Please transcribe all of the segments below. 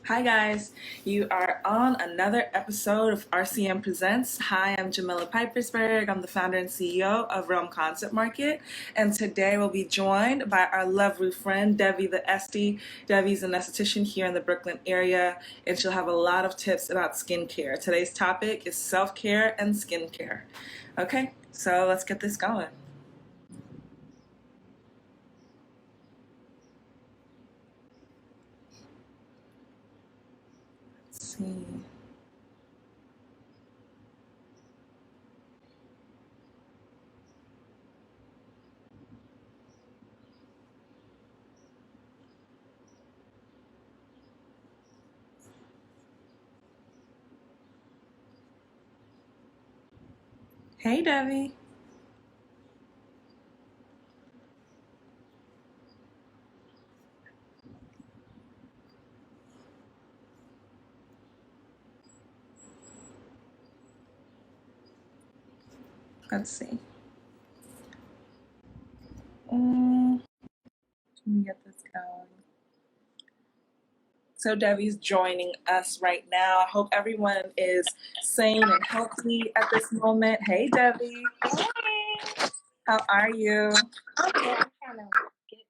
Hi guys, you are on another episode of RCM Presents. Hi, I'm Jamila Pipersberg. I'm the founder and CEO of Realm Concept Market, and today we'll be joined by our lovely friend Devvie The Esty. Devvie's an esthetician here in the Brooklyn area, and she'll have a lot of tips about skincare. Today's topic is self-care and skincare. Okay, so let's get this going. Let's see. Hey Devvie. Let's see. Let me get this going. So Devvie's joining us right now. I hope everyone is sane and healthy at this moment. Hey Devvie, Hey. how are you? Okay, I'm trying to get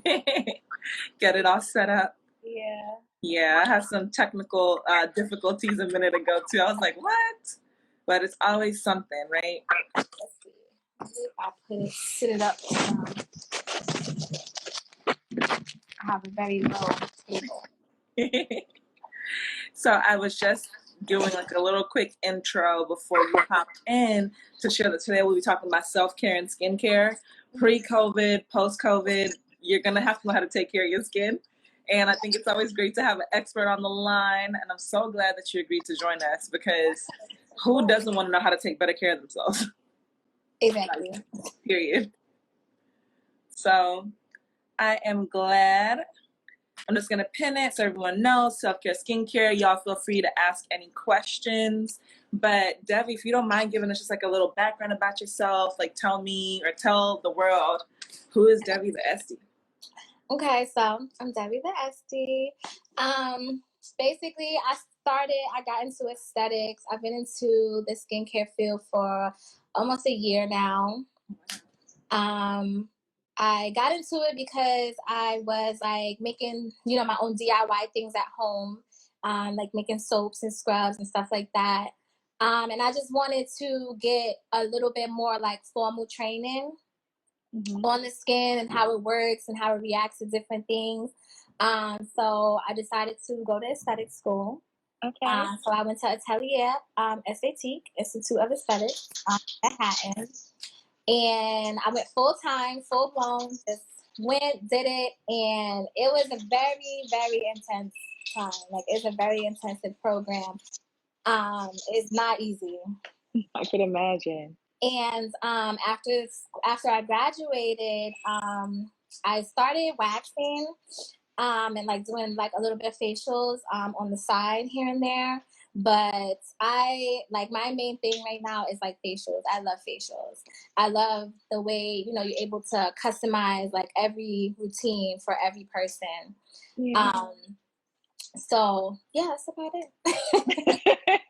this. Get it all set up. Yeah. Yeah, I had some technical difficulties a minute ago too. I was like, what? But it's always something, right? Let's see. I'll sit it up. I have a very low table. So I was just doing like a little quick intro before you hopped in to share that today we'll be talking about self-care and skincare. Pre-COVID, post-COVID, you're gonna have to know how to take care of your skin. And I think it's always great to have an expert on the line. And I'm so glad that you agreed to join us because who doesn't want to know how to take better care of themselves? Exactly. Period. So I am glad. I'm just going to pin it so everyone knows self-care, skincare. Y'all feel free to ask any questions. But Devvie, if you don't mind giving us just like a little background about yourself, like tell me or tell the world, who is Devvie The Esty? Okay, so I'm Devvie The Esty. Basically, I got into aesthetics. I've been into the skincare field for almost a year now. I got into it because I was like making, my own DIY things at home, like making soaps and scrubs and stuff like that. And I just wanted to get a little bit more like formal training on the skin and how it works and how it reacts to different things. So I decided to go to aesthetic school. Okay. So I went to Atelier SAT, Institute of Aesthetics, at Hatton. And I went full time, full blown, just went, did it, and it was a very, very intense time. Like it's a very intensive program. It's not easy. I could imagine. And after I graduated, I started waxing and like doing like a little bit of facials on the side here and there. But I like my main thing right now is like facials. I love facials. I love the way, you're able to customize like every routine for every person. Yeah. So yeah, that's about it.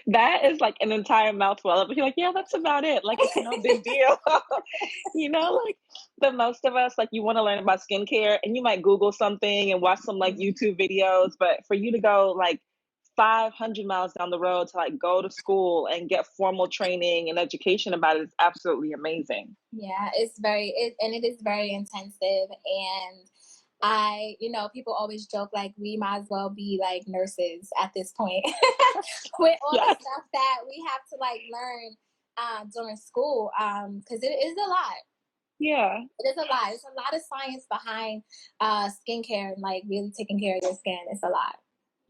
That is like an entire mouthful of you're like, yeah, that's about it. Like it's no big deal. Like the most of us, like you want to learn about skincare and you might Google something and watch some like YouTube videos, but for you to go like 500 miles down the road to like go to school and get formal training and education about it is absolutely amazing. Yeah, it is very intensive. And people always joke like we might as well be like nurses at this point with all the stuff that we have to like learn during school because it is a lot. Yeah. It is a lot. It's a lot of science behind skincare and like really taking care of your skin. It's a lot.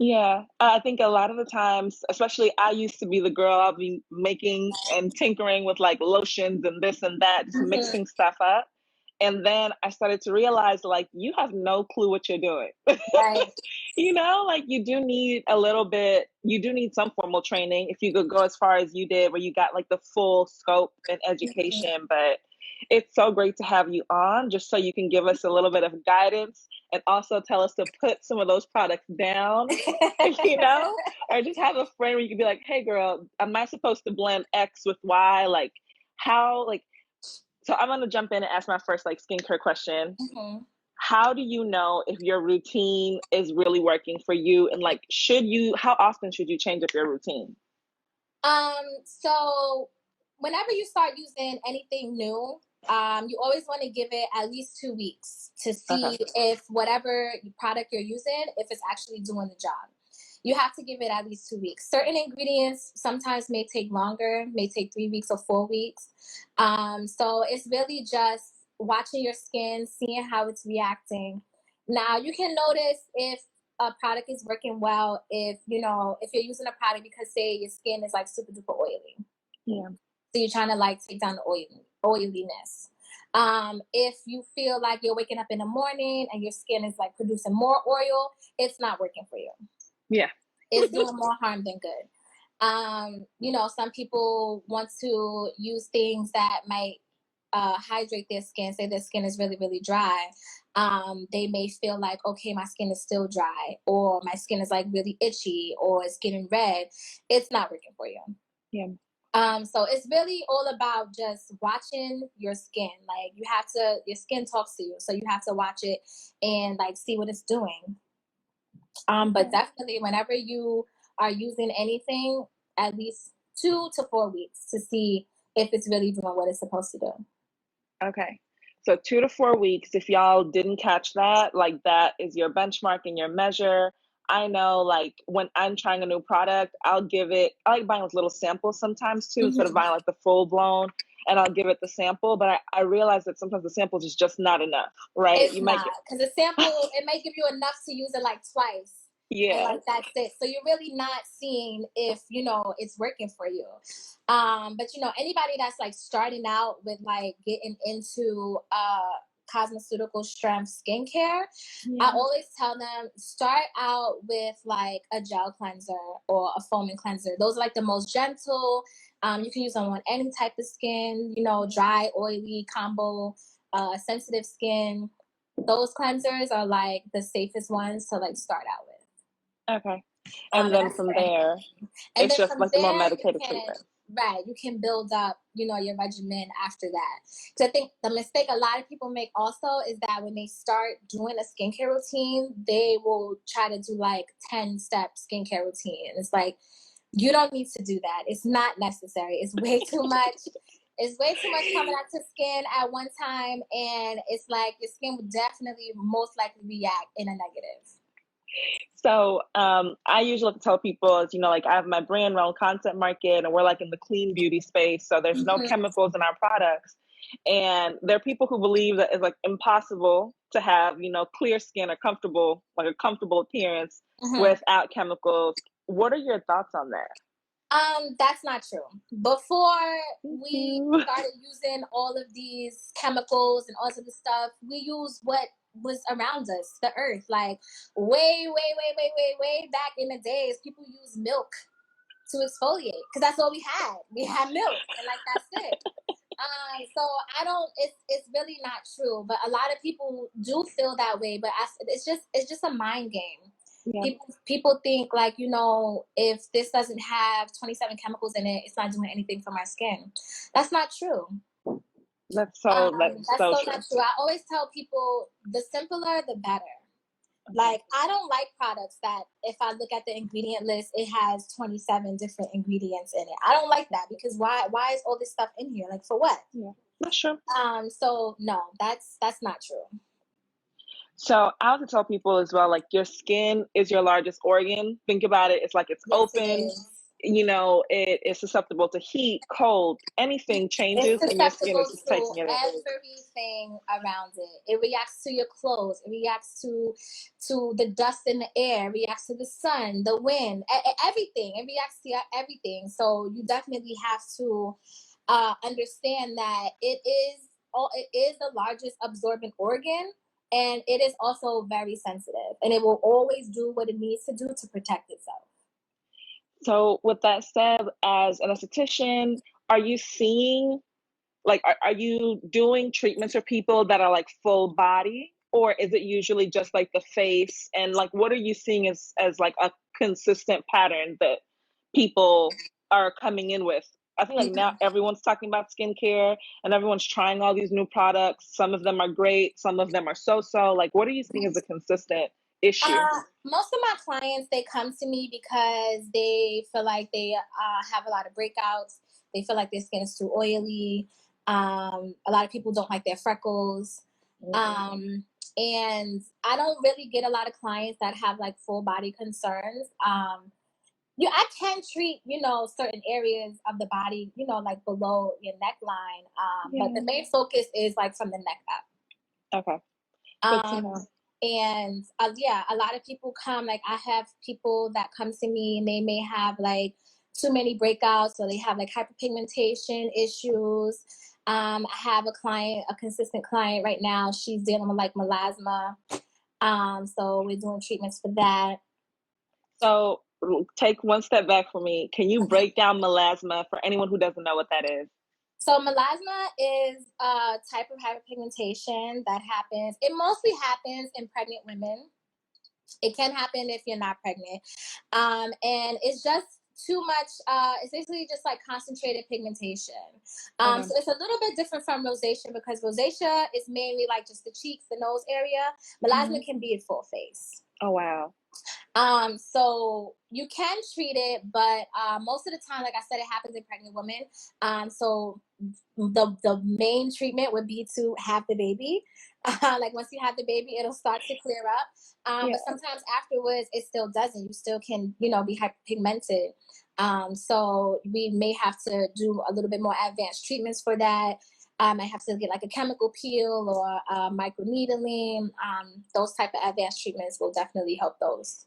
Yeah, I think a lot of the times, especially I used to be the girl, I'll be making and tinkering with like lotions and this and that, just mixing stuff up. And then I started to realize like you have no clue what you're doing. Right. Like you do need you do need some formal training if you could go as far as you did where you got like the full scope and education. But it's so great to have you on just so you can give us a little bit of guidance and also tell us to put some of those products down, you know, or just have a friend where you can be like, hey girl, am I supposed to blend X with Y? Like how, like, so I'm going to jump in and ask my first like skincare question. Mhm. How do you know if your routine is really working for you? And like, how often should you change up your routine? So whenever you start using anything new, you always want to give it at least 2 weeks to Okay. see if whatever product you're using, if it's actually doing the job. You have to give it at least 2 weeks. Certain ingredients sometimes may take longer, may take 3 weeks or 4 weeks. So it's really just watching your skin, seeing how it's reacting. Now you can notice if a product is working well if if you're using a product because say your skin is like super duper oily, Yeah. so you're trying to like take down the oiliness. If you feel like you're waking up in the morning and your skin is like producing more oil, it's not working for you. Yeah. It's doing more harm than good. Some people want to use things that might hydrate their skin, say their skin is really, really dry. They may feel like, okay, my skin is still dry, or my skin is like really itchy, or it's getting red. It's not working for you. Yeah. So it's really all about just watching your skin. Like your skin talks to you, so you have to watch it and like see what it's doing. But definitely, whenever you are using anything, at least 2 to 4 weeks to see if it's really doing what it's supposed to do. Okay. So 2 to 4 weeks, if y'all didn't catch that, like that is your benchmark and your measure. I know like when I'm trying a new product, I like buying like little samples sometimes too, instead of Mhm. buying like the full blown, and I'll give it the sample. But I realize that sometimes the samples is just not enough, right? It's You might not get, because the sample it may give you enough to use it like twice, and yeah. like that's it. So you're really not seeing if it's working for you. But anybody that's like starting out with like getting into cosmeceutical strength skincare, I Yeah. always tell them start out with like a gel cleanser or a foaming cleanser. Those are like the most gentle. You can use them on any type of skin, dry, oily, combo, sensitive skin. Those cleansers are like the safest ones to like start out with. Okay. And then That's from for there, anything. And it's then just from like the more there, you medicated can, treatment. right, you can build up, your regimen after that. Because I think the mistake a lot of people make also is that when they start doing a skincare routine, they will try to do like 10-step skincare routine. And it's like, you don't need to do that. It's not necessary. It's way too much. It's way too much coming out to skin at one time. And it's like your skin would definitely most likely react in a negative. So I usually like to tell people is, like I have my brand Realm Concept Market and we're like in the clean beauty space. So there's no Mm-hmm. chemicals in our products. And there are people who believe that it's like impossible to have, clear skin or like a comfortable appearance Mm-hmm. without chemicals. What are your thoughts on that? That's not true. Before Thank we you. started using all of these chemicals and all of this stuff, we used what was around us, the earth. Like way back in the days, people used milk to exfoliate because that's all we had. We had milk, and like that's it. So I don't. It's really not true. But a lot of people do feel that way. But it's just a mind game. Yeah. People think like if this doesn't have 27 chemicals in it, it's not doing anything for my skin. That's not true. That's so So true. not true. I always tell people the simpler the better. Like I don't like products that if I look at the ingredient list, it has 27 different ingredients in it. I don't like that because why is all this stuff in here? Like for what? Yeah, that's true. So no, that's not true. So I like to tell people as well, like your skin is your largest organ. Think about it. It's like it's Yes, it open, is. it is susceptible to heat, cold, anything It's changes and your skin is susceptible just to taking it in. everything around it. It reacts to your clothes. It reacts to the dust in the air. It reacts to the sun, the wind, everything. It reacts to everything. So you definitely have to understand that it is the largest absorbent organ, and it is also very sensitive, and it will always do what it needs to do to protect itself. So with that said, as an esthetician, are you seeing like are you doing treatments for people that are like full body? or is it usually just like the face? And like, what are you seeing as like a consistent pattern that people are coming in with? I think like now everyone's talking about skincare and everyone's trying all these new products. Some of them are great, some of them are so-so. Like, what are you seeing as a consistent issue? Most of my clients, they come to me because they feel like they have a lot of breakouts. They feel like their skin is too oily. A lot of people don't like their freckles. And I don't really get a lot of clients that have like full body concerns. I can treat, certain areas of the body, like below your neckline. But the main focus is like from the neck up. Okay. Good to know. And a lot of people come, like I have people that come to me and they may have like too many breakouts, or they have like hyperpigmentation issues. I have a consistent client right now. She's dealing with like melasma. So we're doing treatments for that. So take one step back for me. Can you break down melasma for anyone who doesn't know what that is? So melasma is a type of hyperpigmentation that happens. It mostly happens in pregnant women. It can happen if you're not pregnant. And it's just too much. It's basically just like concentrated pigmentation. So it's a little bit different from rosacea, because rosacea is mainly like just the cheeks, the nose area. Melasma can be a full face. Oh, wow. So you can treat it, but most of the time, like I said, it happens in pregnant women. So the main treatment would be to have the baby. Like once you have the baby, it'll start to clear up. But sometimes afterwards, it still doesn't. You still can, be hyperpigmented. So we may have to do a little bit more advanced treatments for that. I have to get like a chemical peel or microneedling. Those type of advanced treatments will definitely help those.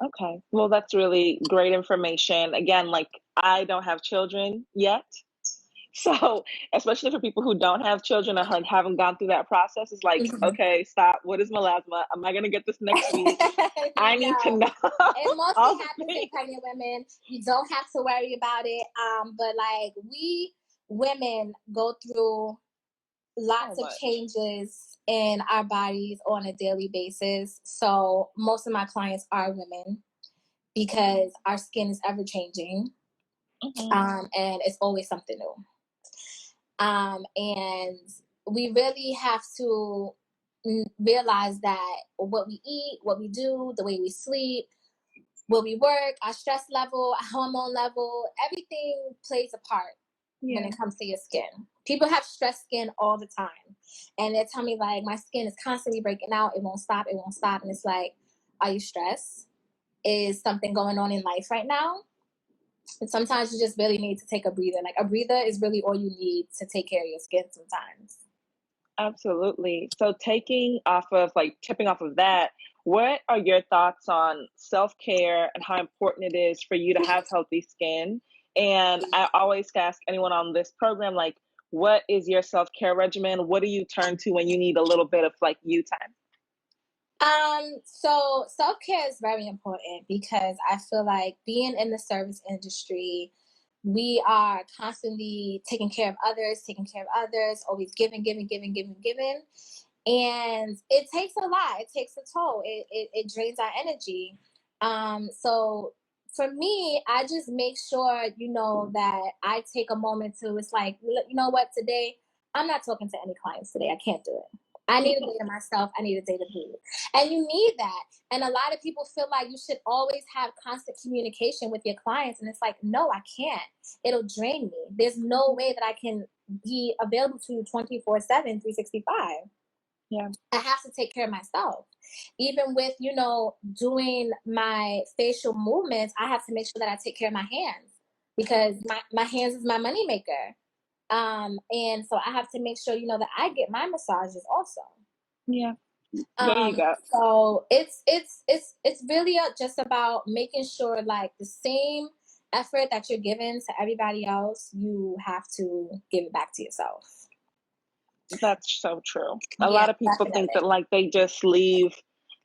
Okay. Well, that's really great information. Again, like I don't have children yet. So especially for people who don't have children or like haven't gone through that process, it's like, okay, stop. What is melasma? Am I going to get this next week? I need to know. It mostly happens in pregnant women. You don't have to worry about it. But like we women go through lots of changes in our bodies on a daily basis. So most of my clients are women because our skin is ever changing. And it's always something new. And we really have to realize that what we eat, what we do, the way we sleep, where we work, our stress level, our hormone level, everything plays a part when it comes to your skin. People have stress skin all the time. And they tell me like, my skin is constantly breaking out. It won't stop. It won't stop. And it's like, are you stressed? Is something going on in life right now? And sometimes you just really need to take a breather. Like a breather is really all you need to take care of your skin sometimes. Absolutely. So tipping off of that, what are your thoughts on self-care and how important it is for you to have healthy skin? And I always ask anyone on this program, like, what is your self-care regimen? What do you turn to when you need a little bit of like you time? So self-care is very important because I feel like being in the service industry, we are constantly taking care of others, always giving. And it takes a lot. It takes a toll. It drains our energy. So for me, I just make sure, that I take a moment to, it's like, you know what, today, I'm not talking to any clients today. I can't do it. I need a day to myself. I need a day to breathe. And you need that. And a lot of people feel like you should always have constant communication with your clients. And it's like, no, I can't. It'll drain me. There's no way that I can be available to you 24/7, 365. Yeah. I have to take care of myself. Even with, doing my facial movements, I have to make sure that I take care of my hands because my hands is my moneymaker. And so I have to make sure, that I get my massages also. Yeah. There you go. So it's really just about making sure like the same effort that you're giving to everybody else, you have to give it back to yourself. That's so true. A lot of people think that like they just leave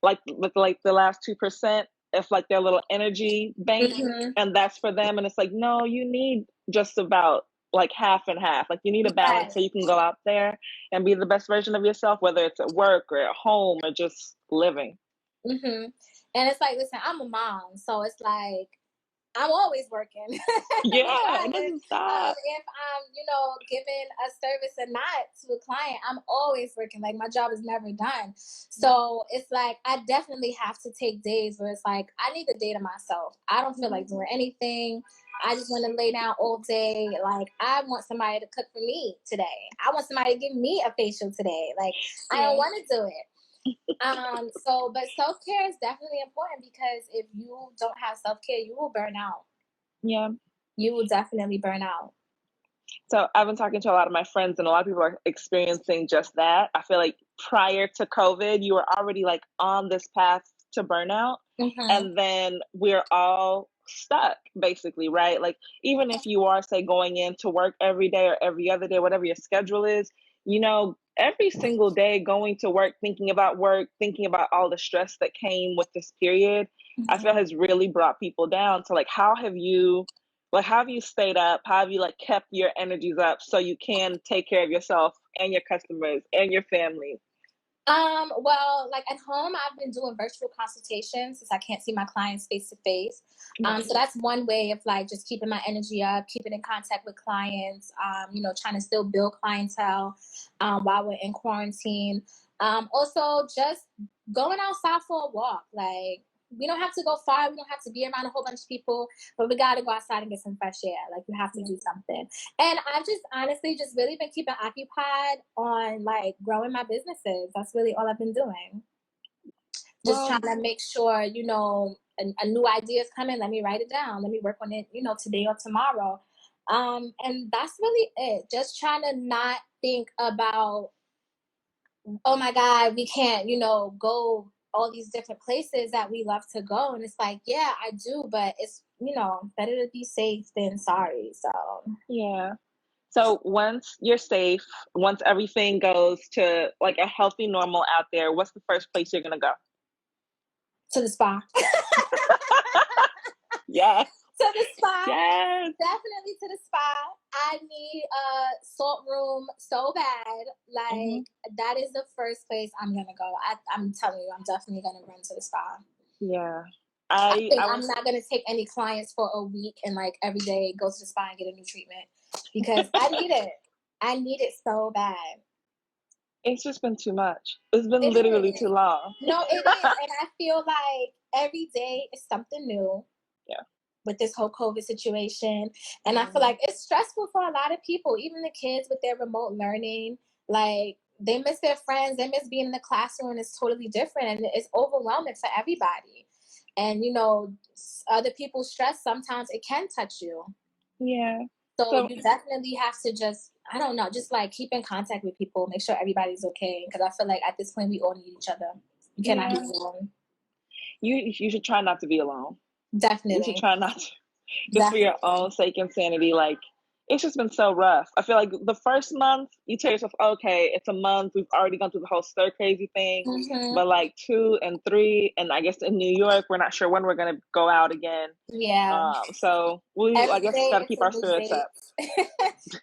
like with like the last 2% if like their little energy bank and that's for them. And it's like, no, you need just about like half and half. Like you need a balance Right. so you can go out there and be the best version of yourself, whether it's at work or at home or just living. And it's like, listen, I'm a mom, so it's like I'm always working. Yeah, it Regardless doesn't of stop. if I'm, giving a service or not to a client, I'm always working. Like my job is never done. So it's like I definitely have to take days where it's like I need a day to myself. I don't feel like doing anything. I just want to lay down all day. Like I want somebody to cook for me today. I want somebody to give me a facial today. Like I don't want to do it. But self-care is definitely important because if you don't have self-care, you will burn out. Yeah. You will definitely burn out. So I've been talking to a lot of my friends, and a lot of people are experiencing just that. I feel like prior to COVID, you were already like on this path to burnout, and then we're all stuck basically, right? Like even if you are, say, going into work every day or every other day, whatever your schedule is, every single day going to work, thinking about work, thinking about all the stress that came with this period, I feel has really brought people down. So like, how have you stayed up? How have you like kept your energies up so you can take care of yourself and your customers and your family? Well, like at home, I've been doing virtual consultations since I can't see my clients face to face. So that's one way of like just keeping my energy up, keeping in contact with clients, trying to still build clientele while we're in quarantine. Also just going outside for a walk. Like we don't have to go far. We don't have to be around a whole bunch of people, but we got to go outside and get some fresh air. Like you have to do something. And I've just honestly just really been keeping occupied on like growing my businesses. That's really all I've been doing. Just trying to make sure, a new idea is coming. Let me write it down. Let me work on it, today or tomorrow. And that's really it. Just trying to not think about, oh my God, we can't, go all these different places that we love to go. And it's like, yeah, I do, but it's, better to be safe than sorry. So Yeah. So once you're safe, once everything goes to like a healthy normal out there, what's the first place you're gonna go? to the spa. Yes. To the spa. Yes. Definitely to the spa. I need a salt room so bad. Like that is the first place I'm gonna go. I'm telling you, I'm definitely gonna run to the spa. Yeah. I think I'm not gonna take any clients for a week and like every day go to the spa and get a new treatment because I need it. I need it so bad. It's just been too much. It's been literally too long. No, it is. And I feel like every day is something new. Yeah. With this whole COVID situation. And I feel like it's stressful for a lot of people, even the kids with their remote learning. Like they miss their friends, they miss being in the classroom. It's totally different and it's overwhelming for everybody. And other people's stress, sometimes it can touch you. Yeah. So you definitely have to just, I don't know, just like keep in contact with people, make sure everybody's okay. Because I feel like at this point we all need each other. You cannot be alone. You should try not to be alone. Definitely. You should try not to. Just for your own sake and sanity. Like, it's just been so rough. I feel like the first month, you tell yourself, okay, it's a month. We've already gone through the whole stir crazy thing. But like 2 and 3, and I guess in New York, we're not sure when we're going to go out again. Yeah. So we, I guess, got to keep our spirits up.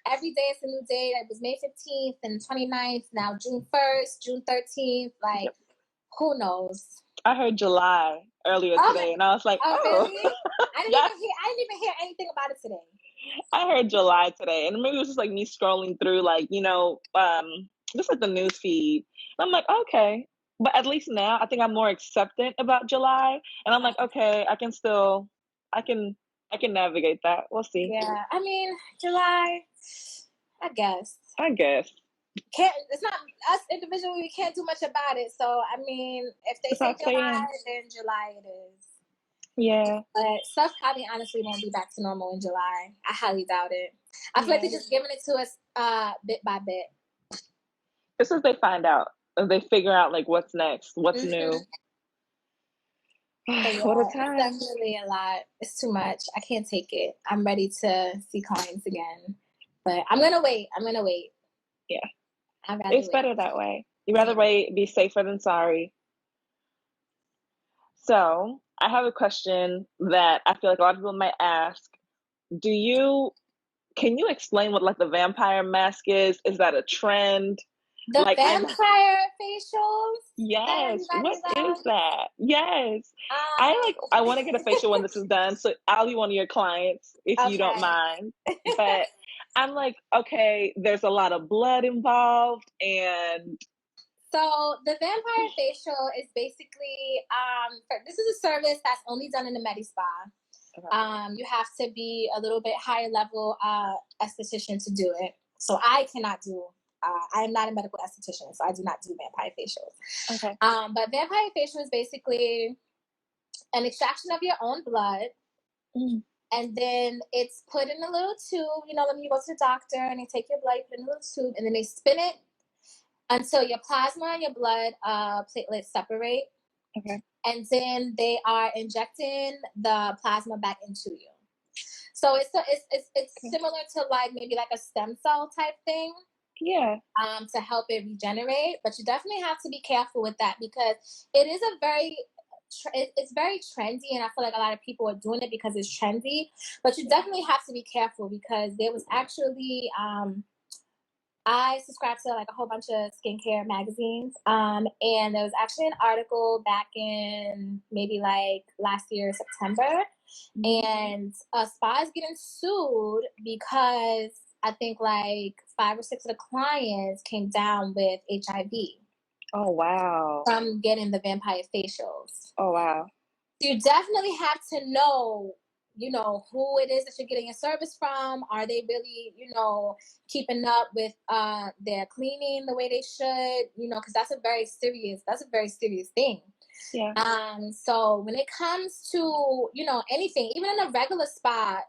Every day it's a new date. It was May 15th and 29th. Now June 1st, June 13th. Like, who knows? I heard July earlier today, and I was like, oh. Really? I didn't even hear anything about it today. I heard July today, and maybe it was just like me scrolling through, like, just like the news feed. And I'm like, okay, but at least now I think I'm more acceptant about July, and I'm like, okay, I can navigate that. We'll see. Yeah, I mean, July, I guess. It's not us individually. We can't do much about it. So I mean, if they say July, then July it is. Yeah. But stuff probably honestly won't be back to normal in July. I highly doubt it. I feel like they're just giving it to us bit by bit. Just as they find out, as they figure out like what's next, what's new. What a time. It's definitely a lot. It's too much. I can't take it. I'm ready to see clients again. But I'm gonna wait. Yeah. It's better that way. You'd rather wait, be safer than sorry. So I have a question that I feel like a lot of people might ask. Do you can you explain what like the vampire mask is? Is that a trend? The Like vampire facials that yes, what everybody is loves. that? Yes. I Um, want to get a facial when this is done. So I'll be one of your clients if you don't okay. mind. But I'm like, okay, there's a lot of blood involved and So the vampire facial is basically this is a service that's only done in the Medi Spa. okay. You have to be a little bit higher level esthetician to do it. So I cannot do. I am not a medical esthetician, so I do not do vampire facials. Okay. But vampire facial is basically an extraction of your own blood, and then it's put in a little tube. You know, when you go to the doctor and they take your blood, put in a little tube, and then they spin it until your plasma and your blood platelets separate. Okay. And then they are injecting the plasma back into you. So it's similar to like maybe like a stem cell type thing. Yeah. To help it regenerate, but you definitely have to be careful with that because it is a very it's very trendy, and I feel like a lot of people are doing it because it's trendy. But you definitely have to be careful because there was actually I subscribe to like a whole bunch of skincare magazines. And there was actually an article back in maybe like last year, September. And a spa is getting sued because I think like 5 or 6 of the clients came down with HIV. Oh wow. From getting the vampire facials. Oh wow. You definitely have to know, you know, who it is that you're getting a service from. Are they really, you know, keeping up with their cleaning the way they should? You know, because that's a very serious thing. Yeah. So when it comes to, you know, anything, even in a regular spa,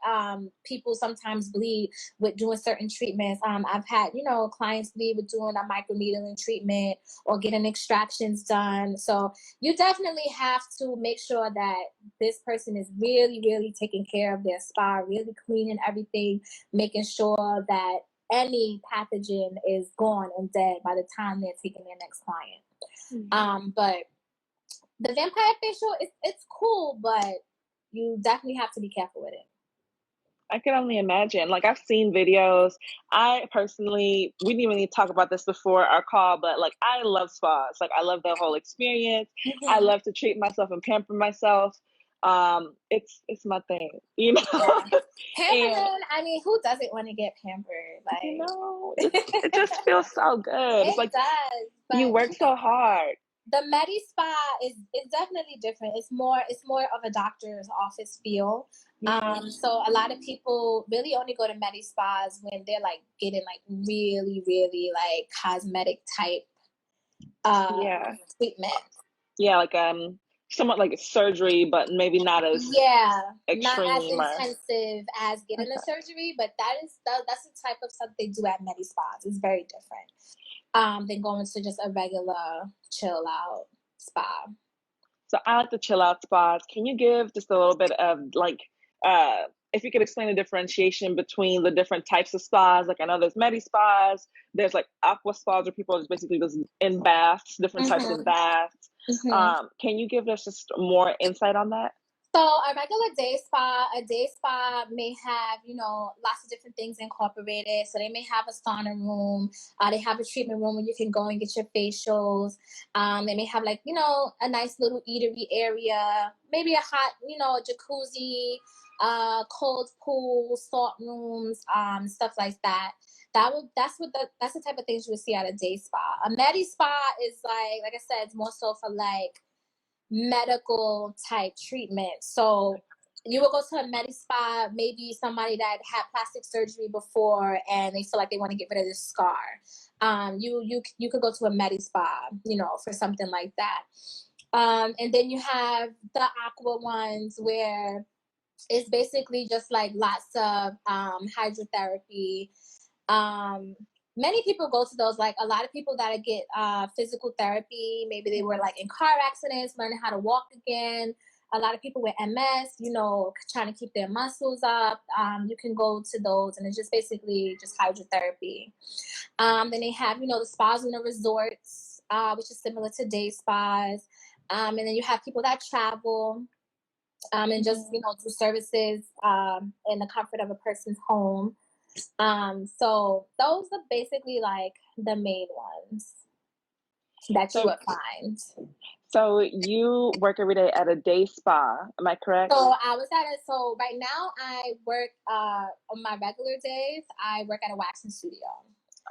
people sometimes bleed with doing certain treatments. I've had, you know, clients bleed with doing a microneedling treatment or getting extractions done. So you definitely have to make sure that this person is really, really taking care of their spa, really cleaning everything, making sure that any pathogen is gone and dead by the time they're taking their next client. But the vampire facial, it's cool, but you definitely have to be careful with it. I can only imagine. Like I've seen videos. I personally, we didn't even need to talk about this before our call, but like I love spas. Like I love the whole experience. I love to treat myself and pamper myself. It's my thing, you know. Yeah. And Pampering, I mean, who doesn't want to get pampered? Like, you know, it just feels so good. It's it like does. you But work so hard. the Medi Spa is definitely different. It's more of a doctor's office feel. So a lot of people really only go to Medi Spas when they're like getting like really, really like cosmetic type Yeah. treatment. Yeah, like somewhat like a surgery, but maybe not as Not as extreme or intensive as getting a okay. surgery, but that's the type of stuff they do at Medi Spas. It's very different than going to just a regular chill out spa. So I like the chill out spas. Can you give just a little bit of like if you could explain the differentiation between the different types of spas? Like I know there's medi spas, there's like aqua spas where people are just basically just in baths, different types of baths. Can you give us just more insight on that? So a day spa may have, you know, lots of different things incorporated. So they may have a sauna room. They have a treatment room where you can go and get your facials. They may have like, you know, a nice little eatery area, maybe a hot, you know, a jacuzzi, cold pool, salt rooms, stuff like that. That's the type of things you would see at a day spa. A medi spa is like I said, it's more so for like medical type treatment. So you will go to a medi spa, maybe somebody that had plastic surgery before and they feel like they want to get rid of this scar. You could go to a medi spa, you know, for something like that. And then you have the aqua ones where it's basically just like lots of hydrotherapy. Many people go to those, like a lot of people that get physical therapy. Maybe they were like in car accidents, learning how to walk again. A lot of people with MS, you know, trying to keep their muscles up. You can go to those, and it's just basically just hydrotherapy. Then they have, you know, the spas and the resorts, which is similar to day spas. And then you have people that travel and just, you know, do services in the comfort of a person's home. So those are basically like the main ones that you So, would find. so you work every day at a day spa, am I correct? So I was at it. So right now I work on my regular days. I work at a waxing studio.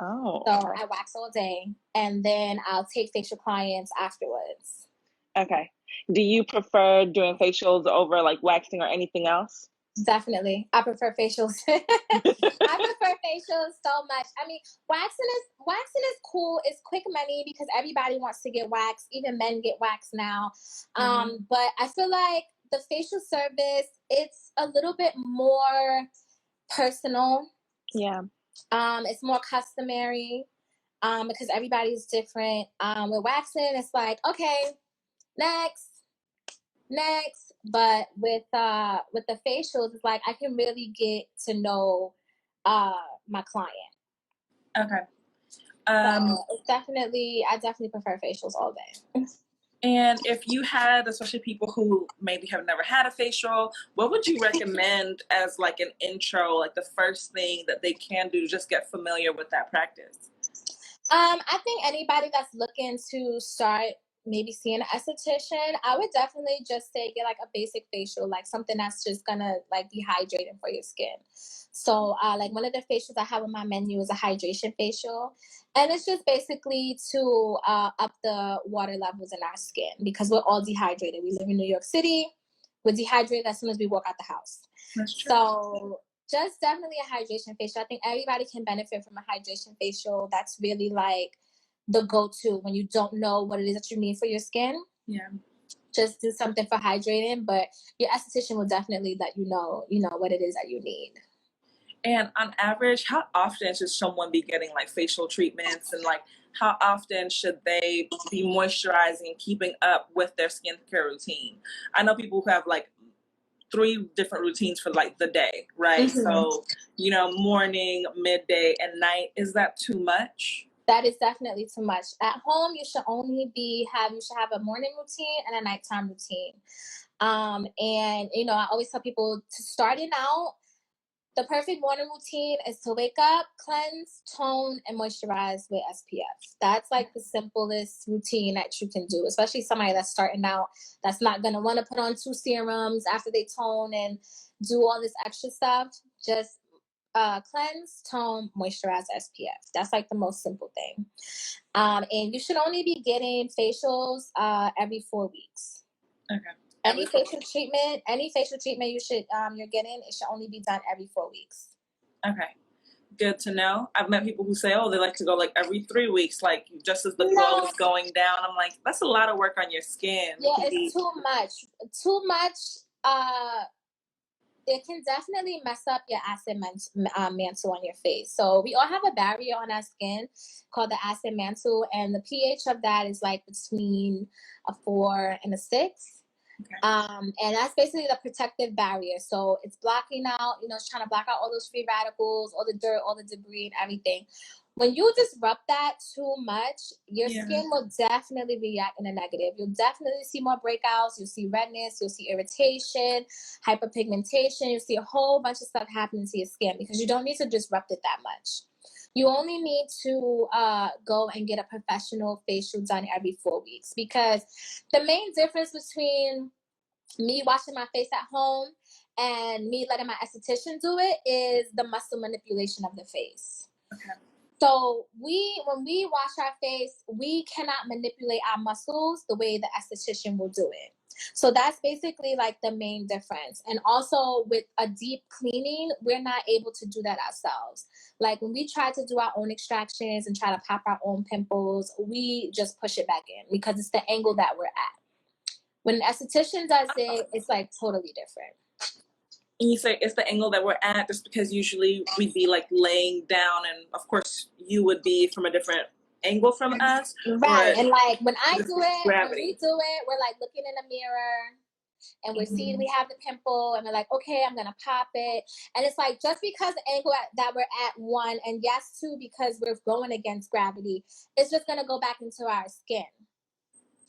Oh, So okay. I wax all day, and then I'll take facial clients afterwards. Okay. Do you prefer doing facials over like waxing or anything else? Definitely, I prefer facials. I prefer facials so much. I mean, waxing is cool. It's quick money because everybody wants to get waxed. Even men get waxed now. But I feel like the facial service, it's a little bit more personal. Yeah. It's more customary. Because everybody's different. With waxing, it's like, okay, next. But with the facials, it's like I can really get to know my client. Okay. So it's I definitely prefer facials all day. And if you had, especially people who maybe have never had a facial, what would you recommend as like an intro, like the first thing that they can do to just get familiar with that practice? I think anybody that's looking to start maybe seeing an esthetician, I would definitely just say get like a basic facial, like something that's just gonna like be hydrating for your skin. So like one of the facials I have on my menu is a hydration facial. And it's just basically to up the water levels in our skin because we're all dehydrated. We live in New York City. We're dehydrated as soon as we walk out the house. That's true. So just definitely a hydration facial. I think everybody can benefit from a hydration facial. That's really like the go-to when you don't know what it is that you need for your skin. Yeah. Just do something for hydrating, but your esthetician will definitely let you know what it is that you need. And on average, how often should someone be getting like facial treatments, and like how often should they be moisturizing and keeping up with their skincare routine? I know people who have like 3 different routines for like the day, right? So, morning, midday, and night. Is that too much? That is definitely too much. At home, you should have a morning routine and a nighttime routine. And I always tell people to starting out, the perfect morning routine is to wake up, cleanse, tone, and moisturize with SPF. That's like the simplest routine that you can do, especially somebody that's starting out that's not going to want to put on 2 serums after they tone and do all this extra stuff. Just cleanse, tone, moisturize, SPF. That's like the most simple thing. And you should only be getting facials every 4 weeks. Okay. Any facial treatment you're getting, it should only be done every 4 weeks. Okay. Good to know. I've met people who say, they like to go like every 3 weeks, like just as the glow is going down. I'm like, that's a lot of work on your skin. Yeah, it's too much. It can definitely mess up your acid mantle on your face. So we all have a barrier on our skin called the acid mantle, and the pH of that is like between a 4 and a 6. Okay. And that's basically the protective barrier. So it's blocking out, it's trying to block out all those free radicals, all the dirt, all the debris and everything. When you disrupt that too much, your skin will definitely react in a negative. You'll definitely see more breakouts. You'll see redness. You'll see irritation, hyperpigmentation. You'll see a whole bunch of stuff happening to your skin because you don't need to disrupt it that much. You only need to go and get a professional facial done every 4 weeks, because the main difference between me washing my face at home and me letting my esthetician do it is the muscle manipulation of the face. Okay. So when we wash our face, we cannot manipulate our muscles the way the esthetician will do it. So that's basically like the main difference. And also with a deep cleaning, we're not able to do that ourselves. Like when we try to do our own extractions and try to pop our own pimples, we just push it back in because it's the angle that we're at. When an esthetician does it, it's like totally different. And you say it's the angle that we're at just because usually we'd be like laying down, and of course you would be from a different angle from us. Right. And like when we do it, we're like looking in the mirror and we're seeing we have the pimple and we're like, okay, I'm going to pop it. And it's like, just because the angle that we're at 1, and yes, 2, because we're going against gravity, it's just going to go back into our skin.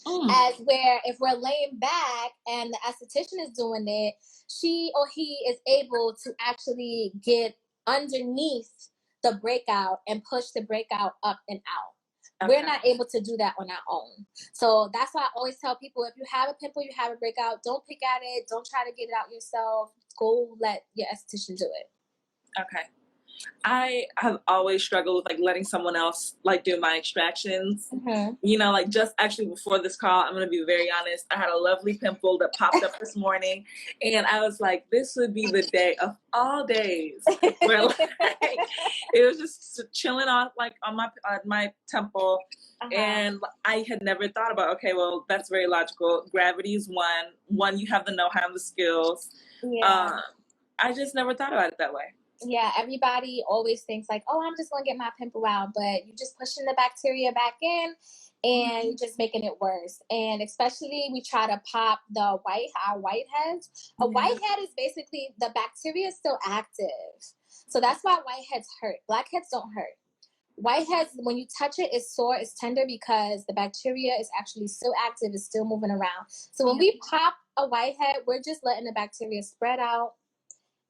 As where if we're laying back and the esthetician is doing it, she or he is able to actually get underneath the breakout and push the breakout up and out. Okay. We're not able to do that on our own. So that's why I always tell people, if you have a pimple, you have a breakout, don't pick at it. Don't try to get it out yourself. Go let your esthetician do it. Okay. I have always struggled with like letting someone else like do my extractions. Mm-hmm. You know, like just actually before this call, I'm gonna be very honest. I had a lovely pimple that popped up this morning, and I was like, this would be the day of all days where like it was just chilling off like on my temple. And I had never thought about, okay, well, that's very logical. Gravity is one, you have the know-how and the skills. Yeah. I just never thought about it that way. Yeah, everybody always thinks like, oh, I'm just gonna get my pimple out, but you're just pushing the bacteria back in and you're just making it worse. And especially we try to pop our whiteheads. A whitehead is basically the bacteria is still active. So that's why whiteheads hurt. Blackheads don't hurt. Whiteheads, when you touch it, it's sore, it's tender because the bacteria is actually still active, it's still moving around. So when we pop a whitehead, we're just letting the bacteria spread out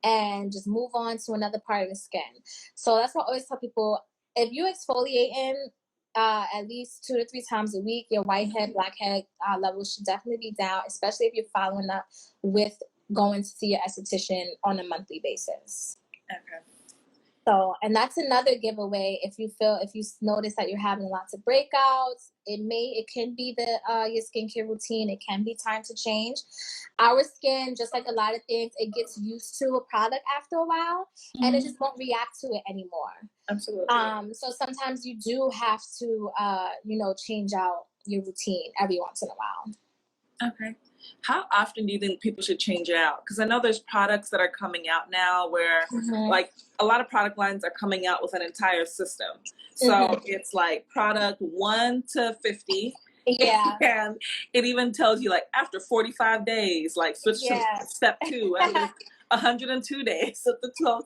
and just move on to another part of the skin. So that's what I always tell people, if you exfoliating at least 2 to 3 times a week, your whitehead, blackhead levels should definitely be down, especially if you're following up with going to see your esthetician on a monthly basis. Okay. So, and that's another giveaway. If you notice that you're having lots of breakouts, it can be your skincare routine. It can be time to change. Our skin, just like a lot of things, it gets used to a product after a while, and it just won't react to it anymore. Absolutely. So sometimes you do have to, change out your routine every once in a while. Okay. How often do you think people should change it out? Because I know there's products that are coming out now where like a lot of product lines are coming out with an entire system. So it's like product 1 to 50. Yeah. And it even tells you like after 45 days, like switch to step 2 and 102 days at the 12.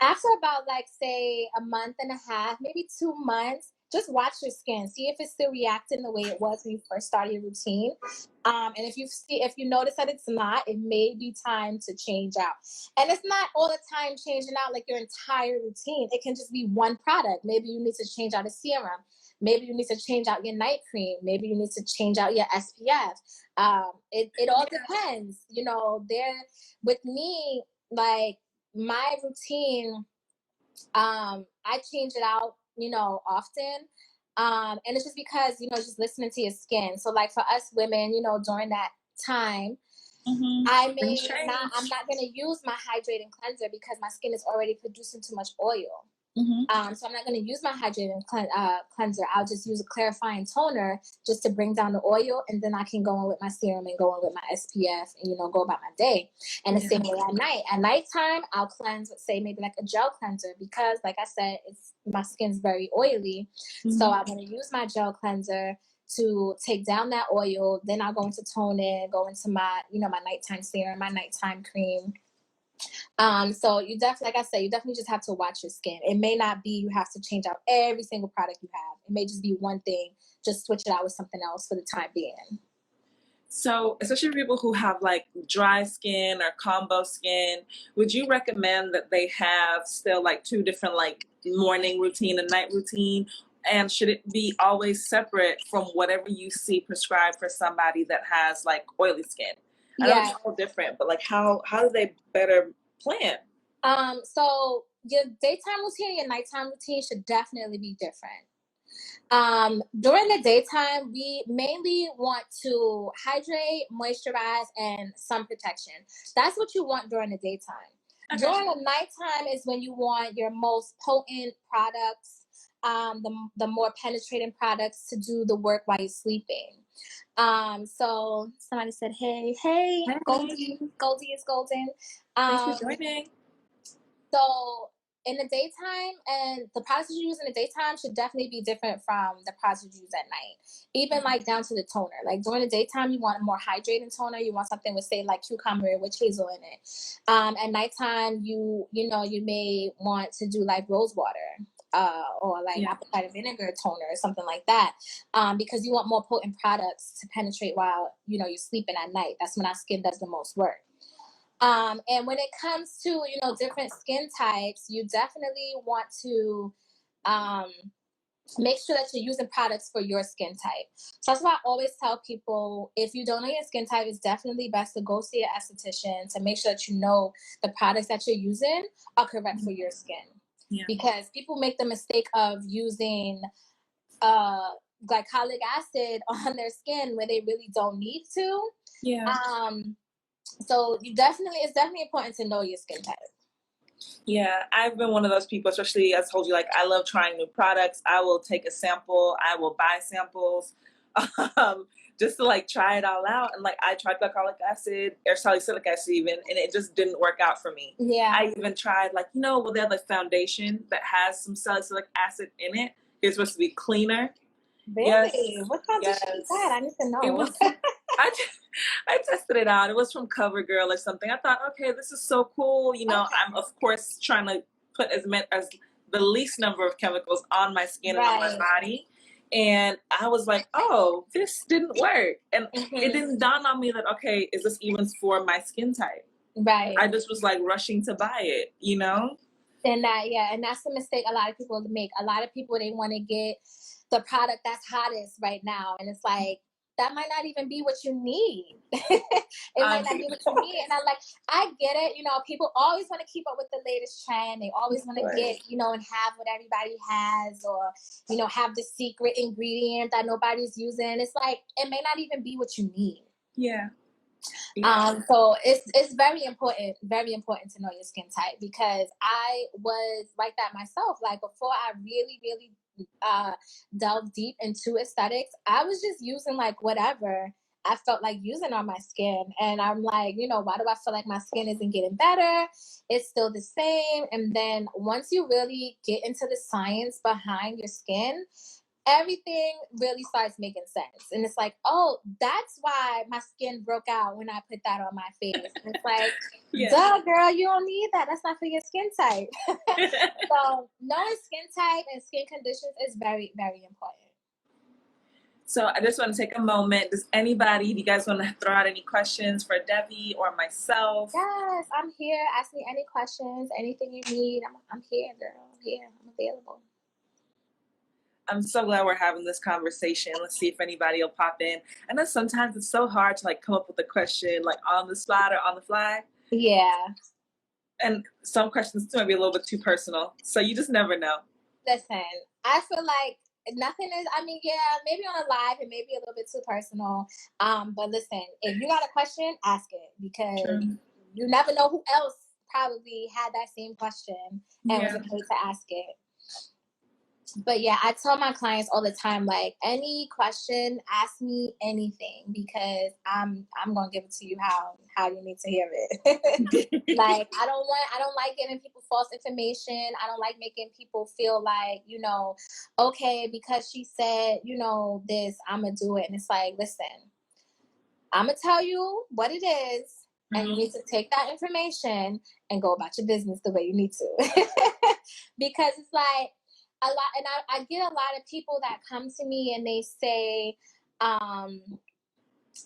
After about like say a month and a half, maybe 2 months, just watch your skin. See if it's still reacting the way it was when you first started your routine. And if you notice that it's not, it may be time to change out. And it's not all the time changing out like your entire routine. It can just be one product. Maybe you need to change out a serum. Maybe you need to change out your night cream. Maybe you need to change out your SPF. It all depends. With me, like my routine, I change it out, often. And it's just because, just listening to your skin. So like for us women, during that time, I'm not going to use my hydrating cleanser because my skin is already producing too much oil. So I'm not going to use my hydrating cleanser. I'll just use a clarifying toner just to bring down the oil, and then I can go in with my serum and go in with my SPF and, go about my day. And the same way at night. At nighttime, I'll cleanse with, say, maybe like a gel cleanser because, like I said, my skin's very oily. So I'm going to use my gel cleanser to take down that oil. Then I'll go into toning, go into my, my nighttime serum, my nighttime cream. So you definitely, like I said, you definitely just have to watch your skin. It may not be you have to change out every single product you have. It may just be one thing. Just switch it out with something else for the time being. So, especially for people who have like dry skin or combo skin, would you recommend that they have still like 2 different like morning routine and night routine? And should it be always separate from whatever you see prescribed for somebody that has like oily skin? I know it's all different, but like how do they better plan? So your daytime routine and your nighttime routine should definitely be different. During the daytime, we mainly want to hydrate, moisturize, and sun protection. That's what you want during the daytime. Okay. During the nighttime is when you want your most potent products, the more penetrating products to do the work while you're sleeping. So somebody said, hey, Goldie is golden. Thanks for joining. So in the daytime, and the products you use in the daytime should definitely be different from the products you use at night. Even like down to the toner. Like during the daytime, you want a more hydrating toner. You want something with say like cucumber with hazel in it. At nighttime, you may want to do like rose water. Or like apple cider vinegar toner or something like that, because you want more potent products to penetrate while you're sleeping at night. That's when our skin does the most work. And when it comes to, you know, different skin types, you definitely want to make sure that you're using products for your skin type. So that's why I always tell people, if you don't know your skin type, it's definitely best to go see an esthetician to make sure that you know the products that you're using are correct for your skin. Yeah. Because people make the mistake of using glycolic acid on their skin where they really don't need to. Yeah. So it's definitely important to know your skin type. Yeah, I've been one of those people, especially as I told you, like I love trying new products. I will take a sample, I will buy samples, just to like try it all out. And like I tried glycolic acid or salicylic acid even, and it just didn't work out for me. Yeah. I even tried like, you know, well, they have like foundation that has some salicylic acid in it. It's supposed to be cleaner. Really? Yes. What foundation is that? I need to know. It was. I tested it out. It was from CoverGirl or something. I thought, okay, this is so cool. You know, Okay. I'm of course trying to put as the least number of chemicals on my skin and on my body. And I was like, oh, this didn't work. And it didn't dawn on me that, okay, is this even for my skin type? Right. I just was like rushing to buy it, you know? And that's the mistake a lot of people make. A lot of people, they want to get the product that's hottest right now. And it's like, that might not even be what you need. It might not be what you need. And I get it. You know, people always want to keep up with the latest trend. They always want to get, you know, and have what everybody has, or, you know, have the secret ingredient that nobody's using. It's like, it may not even be what you need. Yeah. So it's very important to know your skin type, because I was like that myself. Like before I really delved deep into aesthetics, I was just using like whatever I felt like using on my skin. And I'm like, you know, why do I feel like my skin isn't getting better? It's still the same. And then once you really get into the science behind your skin, everything really starts making sense. And it's like, oh, that's why my skin broke out when I put that on my face. And it's like, duh, girl, you don't need that. That's not for your skin type. So knowing skin type and skin conditions is very, very important. So I just want to take a moment. Does anybody, do you guys want to throw out any questions for Devvie or myself? Yes, I'm here. Ask me any questions, anything you need. I'm here, girl. I'm here. I'm available. I'm so glad we're having this conversation. Let's see if anybody will pop in. I know sometimes it's so hard to like come up with a question like on the spot or on the fly. Yeah. And some questions too might be a little bit too personal. So you just never know. Listen, I feel like nothing is, I mean, yeah, maybe on a live it may be a little bit too personal. But listen, if you got a question, ask it, because you never know who else probably had that same question and was afraid to ask it. But yeah, I tell my clients all the time, like, any question, ask me anything, because I'm gonna give it to you how you need to hear it. Like, I don't like giving people false information. I don't like making people feel like, you know, okay, because she said, you know, this, I'm gonna do it. And it's like, listen, I'm gonna tell you what it is, and you need to take that information and go about your business the way you need to. Because it's like, a lot, and I get a lot of people that come to me and they say,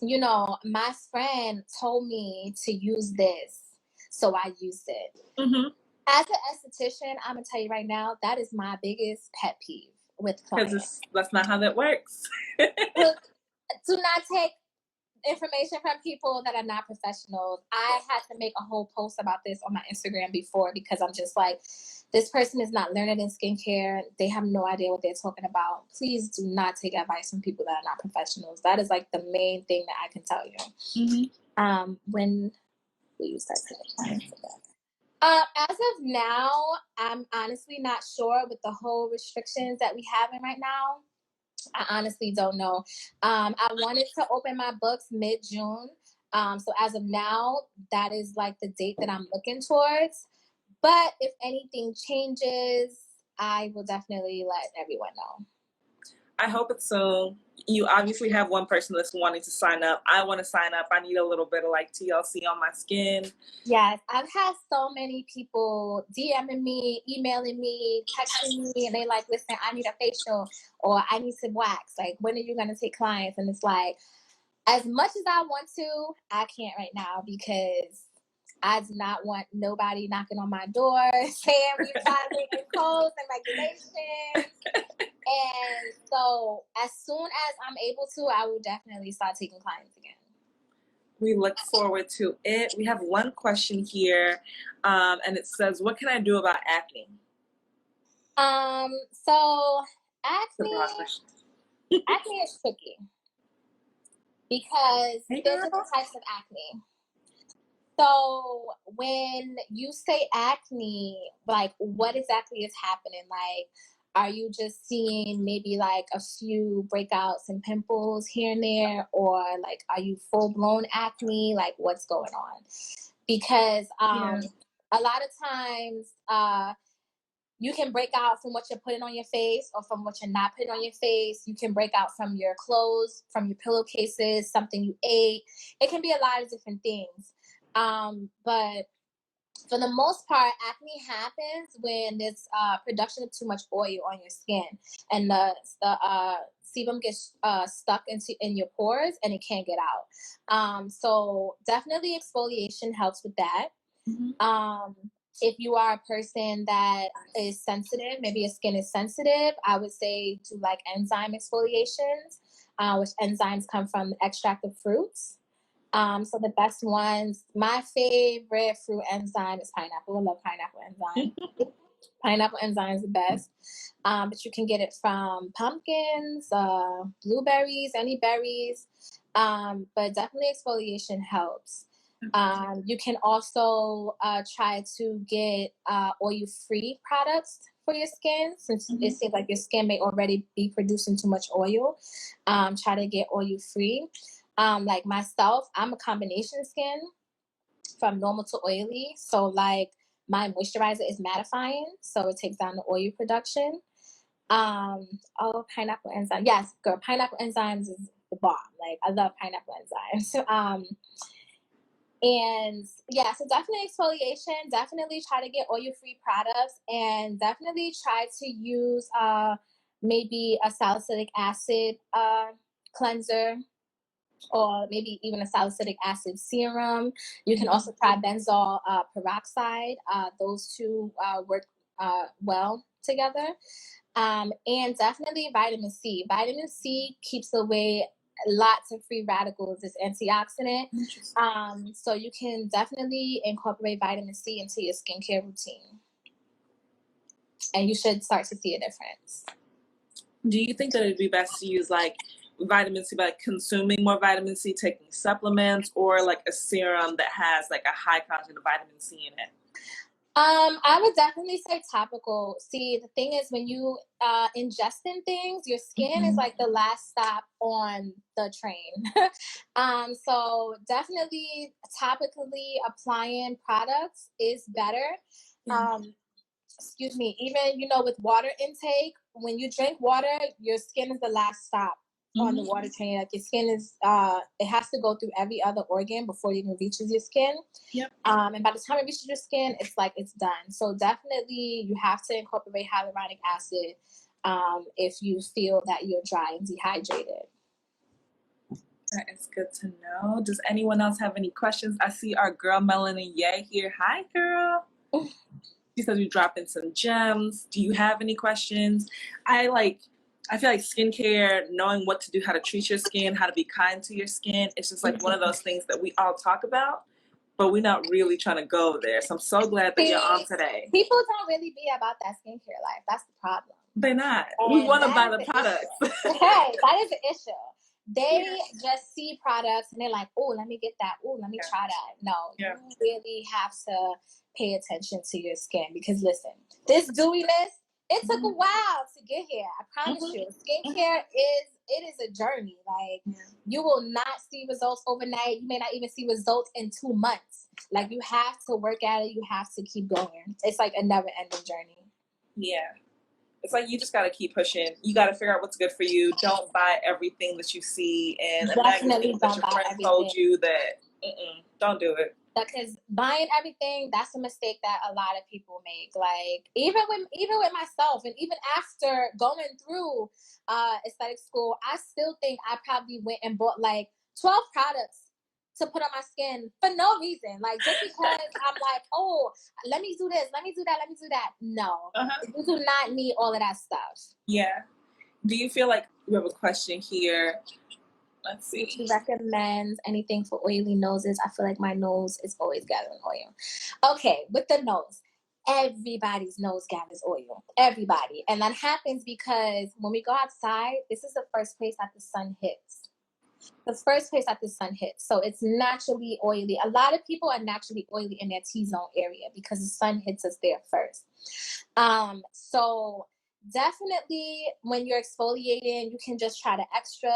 you know, my friend told me to use this, so I used it. As an esthetician, I'm gonna tell you right now, that is my biggest pet peeve with clients. Because that's not how that works. Do not take information from people that are not professionals. I had to make a whole post about this on my Instagram before, because I'm just like, this person is not learned in skincare. They have no idea what they're talking about. Please do not take advice from people that are not professionals. That is like the main thing that I can tell you. When we use that today. As of now, I'm honestly not sure with the whole restrictions that we have in right now. I honestly don't know. I wanted to open my books mid-June. So as of now, that is like the date that I'm looking towards. But if anything changes, I will definitely let everyone know. I hope it's soon. You obviously have one person that's wanting to sign up. I want to sign up. I need a little bit of like TLC on my skin. Yes, I've had so many people DMing me, emailing me, texting me, and they like, listen, I need a facial, or I need to wax. Like, when are you going to take clients? And it's like, as much as I want to, I can't right now, because I do not want nobody knocking on my door saying we violating codes and regulations. And so as soon as I'm able to, I will definitely start taking clients again. We look forward to it. We have one question here, and it says, what can I do about acne? So acne Hey, is tricky because there's girl. different types of acne. So when you say acne, like what exactly is happening? Like, are you just seeing maybe like a few breakouts and pimples here and there, or like are you full blown acne? Like what's going on? Because Yeah. a lot of times you can break out from what you're putting on your face or from what you're not putting on your face. You can break out from your clothes, from your pillowcases, something you ate. It can be a lot of different things. But for the most part, acne happens when there's production of too much oil on your skin, and the sebum gets stuck in your pores and it can't get out. So definitely exfoliation helps with that. Mm-hmm. If you are a person that is sensitive, maybe your skin is sensitive, I would say do like enzyme exfoliations, which enzymes come from the extract of fruits. So the best ones, my favorite fruit enzyme is pineapple. I love pineapple enzyme. Pineapple enzyme is the best. But you can get it from pumpkins, blueberries, any berries. But definitely exfoliation helps. You can also try to get oil-free products for your skin, since it seems like your skin may already be producing too much oil. Try to get oil-free. Like myself, I'm a combination skin from normal to oily. So like my moisturizer is mattifying, so it takes down the oil production. Pineapple enzyme. Yes, girl, pineapple enzymes is the bomb. Like I love pineapple enzymes. And yeah, so definitely exfoliation, definitely try to get oil-free products, and definitely try to use maybe a salicylic acid cleanser, or maybe even a salicylic acid serum. You can also try benzoyl peroxide. Those two work well together. And definitely vitamin C. Vitamin C keeps away lots of free radicals. It's antioxidant. So you can definitely incorporate vitamin C into your skincare routine. And you should start to see a difference. Do you think that it'd be best to use like vitamin C by like consuming more vitamin C, taking supplements, or like a serum that has like a high content of vitamin C in it? I would definitely say topical. See, the thing is, when you ingest in things, your skin is like the last stop on the train. So definitely topically applying products is better. Excuse me, even, with water intake, when you drink water, your skin is the last stop on the water train. Like your skin is, it has to go through every other organ before it even reaches your skin. Yep. And by the time it reaches your skin, it's like it's done. So definitely you have to incorporate hyaluronic acid if you feel that you're dry and dehydrated. That is good to know. Does anyone else have any questions? I see our girl Melanie Ye here. Hi, girl. She says you dropping some gems. Do you have any questions? I feel like skincare, knowing what to do, how to treat your skin, how to be kind to your skin, it's just like one of those things that we all talk about, but we're not really trying to go there. So I'm so glad that you're on today. People don't really be about that skincare life. That's the problem. They're not. And we want to buy the products. Hey, that is the issue. They just see products and they're like, oh, let me get that. Oh, let me try that. No, you really have to pay attention to your skin, because listen, this dewiness, it took a while to get here. I promise you. Skincare is a journey. Like you will not see results overnight. You may not even see results in 2 months. Like you have to work at it. You have to keep going. It's like a never ending journey. Yeah. It's like you just got to keep pushing. You got to figure out what's good for you. Don't buy everything that you see and a magazine that your friend told you that, don't do it. Because buying everything, that's a mistake that a lot of people make. Like even with myself, and even after going through aesthetic school, I still think I probably went and bought like 12 products to put on my skin for no reason. Like, just because I'm like, oh, let me do this, let me do that, let me do that. No, you do not need all of that stuff. Yeah. Do you feel like we have a question here? Let's see. She recommends anything for oily noses. I feel like my nose is always gathering oil. Okay, with the nose. Everybody's nose gathers oil. Everybody. And that happens because when we go outside, this is the first place that the sun hits. The first place that the sun hits. So it's naturally oily. A lot of people are naturally oily in their T-zone area because the sun hits us there first. So definitely when you're exfoliating, you can just try to extra,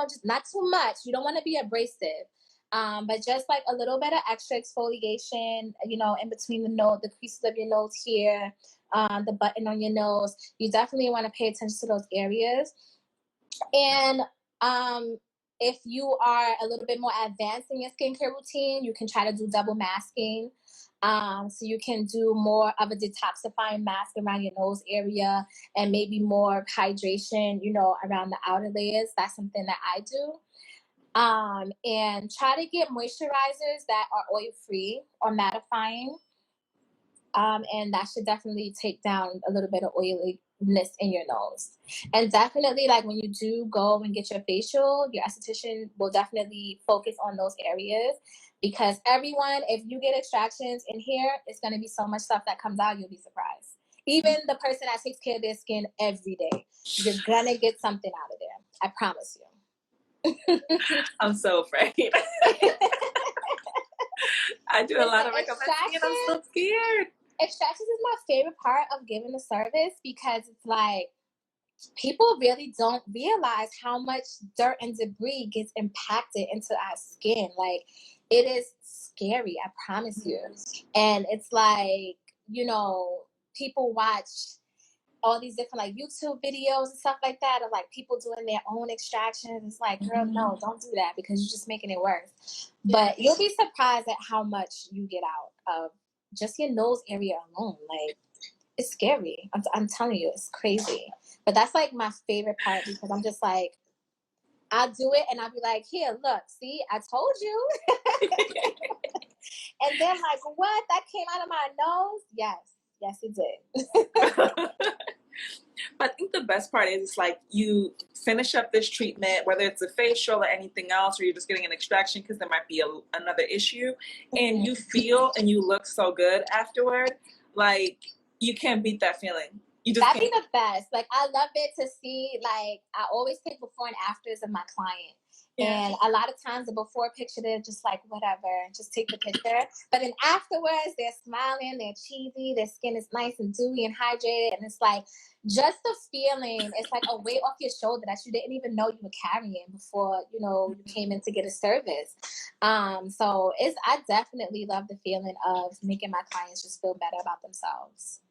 just not too much. You don't want to be abrasive. But just like a little bit of extra exfoliation, in between the creases of your nose here, the button on your nose. You definitely want to pay attention to those areas. And if you are a little bit more advanced in your skincare routine, you can try to do double masking. So you can do more of a detoxifying mask around your nose area and maybe more hydration, around the outer layers. That's something that I do. And try to get moisturizers that are oil-free or mattifying. And that should definitely take down a little bit of oiliness in your nose. And definitely, like, when you do go and get your facial, your esthetician will definitely focus on those areas, because if you get extractions in here, it's going to be so much stuff that comes out, you'll be surprised. Even the person that takes care of their skin every day, you're going to get something out of there. I promise you. I'm so afraid. I do a lot of makeup and I'm so scared. Extractions is my favorite part of giving the service, because it's like people really don't realize how much dirt and debris gets impacted into our skin. Like, it is scary, I promise you. And it's like, people watch all these different like YouTube videos and stuff like that of like people doing their own extractions. It's like, girl, no, don't do that, because you're just making it worse. But you'll be surprised at how much you get out of just your nose area alone. Like, it's scary. I'm telling you, it's crazy. But that's like my favorite part, because I'm just like, I'll do it and I'll be like, here, look, see, I told you. And then like, what? That came out of my nose? Yes, it did. I think the best part is it's like you finish up this treatment, whether it's a facial or anything else, or you're just getting an extraction because there might be another issue, and you feel and you look so good afterward. Like, you can't beat that feeling. That'd be the best. Like, I love it to see, like, I always take before and afters of my client. Yeah. And a lot of times the before picture, they're just like, whatever, just take the picture. But then afterwards, they're smiling, they're cheesy, their skin is nice and dewy and hydrated. And it's like, just the feeling, it's like a weight off your shoulder that you didn't even know you were carrying before, you came in to get a service. So I definitely love the feeling of making my clients just feel better about themselves.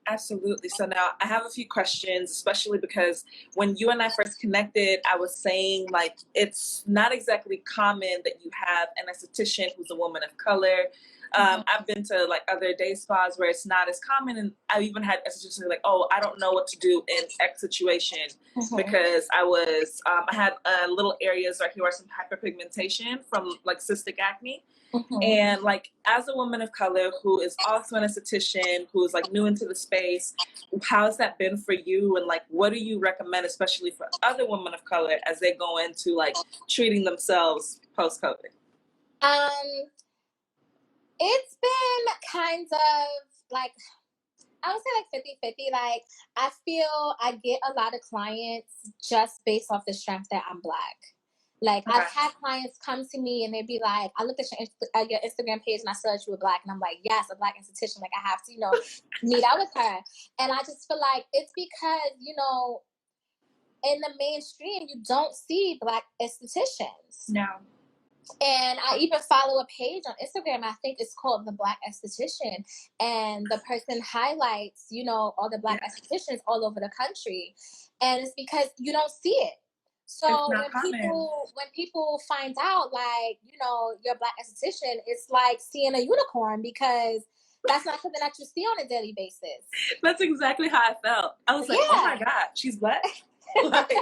Absolutely. So now I have a few questions, especially because when you and I first connected, I was saying, like, it's not exactly common that you have an esthetician who's a woman of color. I've been to like other day spas where it's not as common, and I've even had estheticians like, oh, I don't know what to do in X situation because I had little areas right here where some hyperpigmentation from like cystic acne. And like, as a woman of color who is also an esthetician, who is like new into the space, how's that been for you? And like, what do you recommend, especially for other women of color as they go into like treating themselves post-COVID? It's been kind of like, I would say like 50-50. Like, I feel I get a lot of clients just based off the strength that I'm Black. Like, I've had clients come to me and they'd be like, I looked at your Instagram page and I saw that you were Black. And I'm like, yes, a Black esthetician. Like, I have to, meet up with her. And I just feel like it's because, in the mainstream, you don't see Black estheticians. No. And I even follow a page on Instagram, I think it's called The Black Esthetician. And the person highlights, all the Black estheticians all over the country. And it's because you don't see it. So when people find out, like, you're a Black esthetician, it's like seeing a unicorn, because that's not something that you see on a daily basis. That's exactly how I felt. I was like, oh my God, she's Black? Like,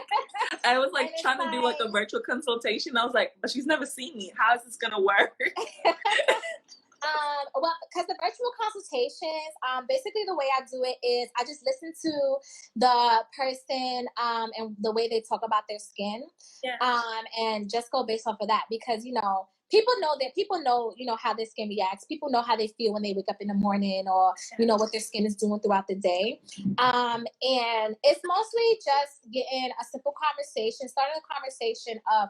I was like And it's trying to do like a virtual consultation. I was like, but she's never seen me. How is this gonna work? Well, because the virtual consultations, basically the way I do it is I just listen to the person and the way they talk about their skin, Yeah. and just go based off of that, because people know how their skin reacts. People know how they feel when they wake up in the morning, or what their skin is doing throughout the day. And it's mostly just getting a simple conversation, starting a conversation of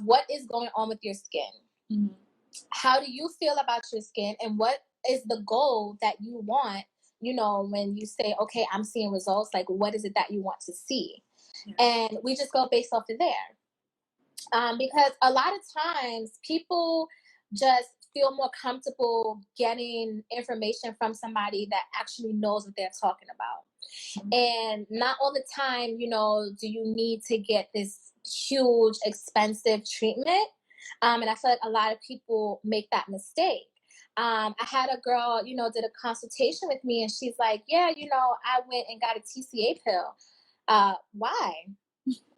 what is going on with your skin. Mm-hmm. How do you feel about your skin, and what is the goal that you want, when you say, okay, I'm seeing results, like what is it that you want to see? Yeah. And we just go based off of there. Because a lot of times people just feel more comfortable getting information from somebody that actually knows what they're talking about. Mm-hmm. And not all the time, do you need to get this huge, expensive treatment. And I feel like a lot of people make that mistake. I had a girl, did a consultation with me, and she's like, yeah, I went and got a TCA pill. Why?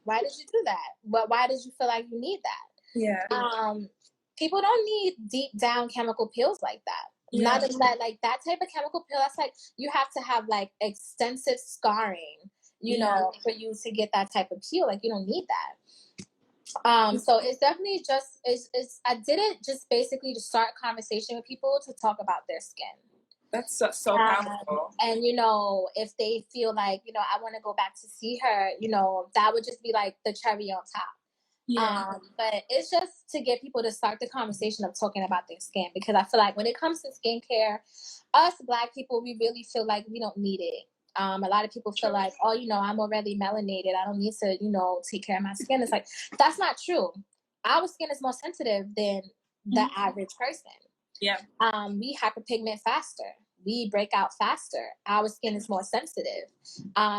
Why did you do that? Why did you feel like you need that? Yeah. People don't need deep down chemical pills like that. Yeah. Not that, like that type of chemical pill, that's like, you have to have like extensive scarring, for you to get that type of pill. Like, you don't need that. So it's definitely just, I did it just basically to start conversation with people to talk about their skin. That's so powerful. And, if they feel like, I want to go back to see her, that would just be like the cherry on top. Yeah. But it's just to get people to start the conversation of talking about their skin, because I feel like when it comes to skincare, us Black people, we really feel like we don't need it. A lot of people feel like, oh, I'm already melanated, I don't need to, take care of my skin. It's like, that's not true. Our skin is more sensitive than the average person. Yeah. We hyperpigment faster. We break out faster. Our skin is more sensitive.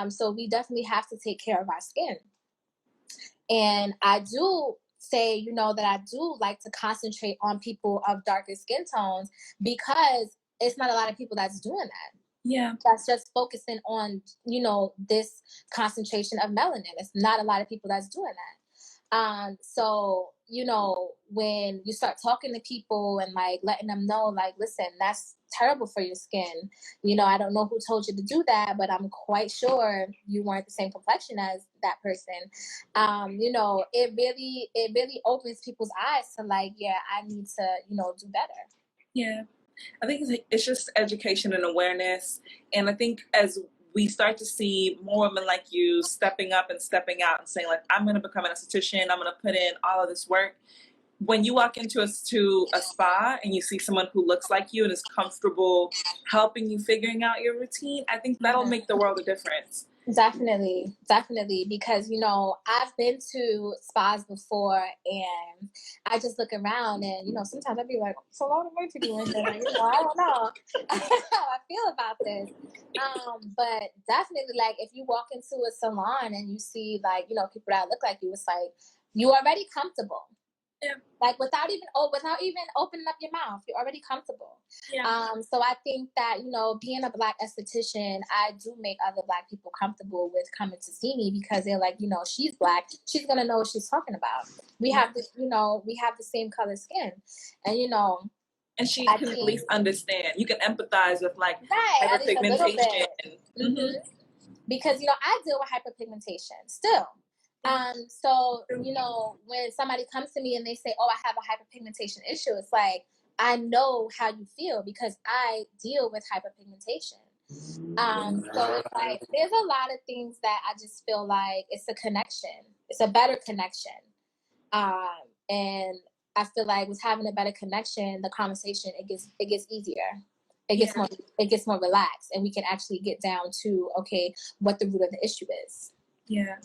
So we definitely have to take care of our skin. And I do say, that I do like to concentrate on people of darker skin tones, because it's not a lot of people that's doing that. Yeah. That's just focusing on, this concentration of melanin. It's not a lot of people that's doing that. So, when you start talking to people and like letting them know, like, listen, that's terrible for your skin. I don't know who told you to do that, but I'm quite sure you weren't the same complexion as that person. It really opens people's eyes to like, yeah, I need to, do better. Yeah. I think it's just education and awareness. And I think as we start to see more women like you stepping up and stepping out and saying, like, I'm going to become an esthetician, I'm going to put in all of this work. When you walk into a spa and you see someone who looks like you and is comfortable helping you figuring out your routine, I think that'll make the world a difference. Definitely. Because, I've been to spas before, and I just look around and, sometimes I'd be like, it's a lot of work to do in here. I don't know how I feel about this. But definitely, like, if you walk into a salon and you see, like, people that look like you, it's like, you're already comfortable. Yeah. Like without even opening up your mouth, you're already comfortable. Yeah. So I think that, being a Black esthetician, I do make other Black people comfortable with coming to see me, because they're like, she's Black, she's gonna know what she's talking about. We have this, we have the same color skin, and and she can at least understand. You can empathize with like hyperpigmentation. Mm-hmm. Because I deal with hyperpigmentation still. So, when somebody comes to me and they say, oh, I have a hyperpigmentation issue, it's like, I know how you feel because I deal with hyperpigmentation. So it's like, there's a lot of things that I just feel like it's a connection. It's a better connection. And I feel like with having a better connection, the conversation, it gets easier. It gets more relaxed, and we can actually get down to, okay, what the root of the issue is. Yeah.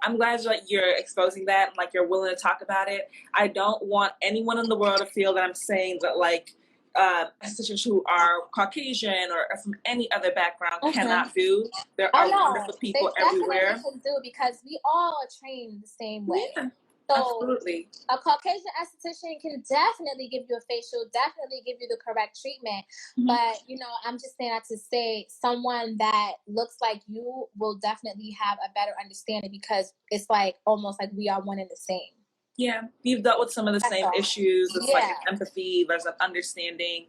I'm glad you're exposing that, like you're willing to talk about it. I don't want anyone in the world to feel that I'm saying that like estheticians who are Caucasian or from any other background cannot do. There are wonderful people everywhere. They can do, because we all are trained the same way. So Absolutely. a Caucasian esthetician can definitely give you a facial, definitely give you the correct treatment. Mhm. But, you know, I'm just saying that to say someone that looks like you will definitely have a better understanding, because it's like almost like we are one and the same. Yeah, you've dealt with some of the That's same all. issues. It's like an Yeah. empathy, there's an understanding.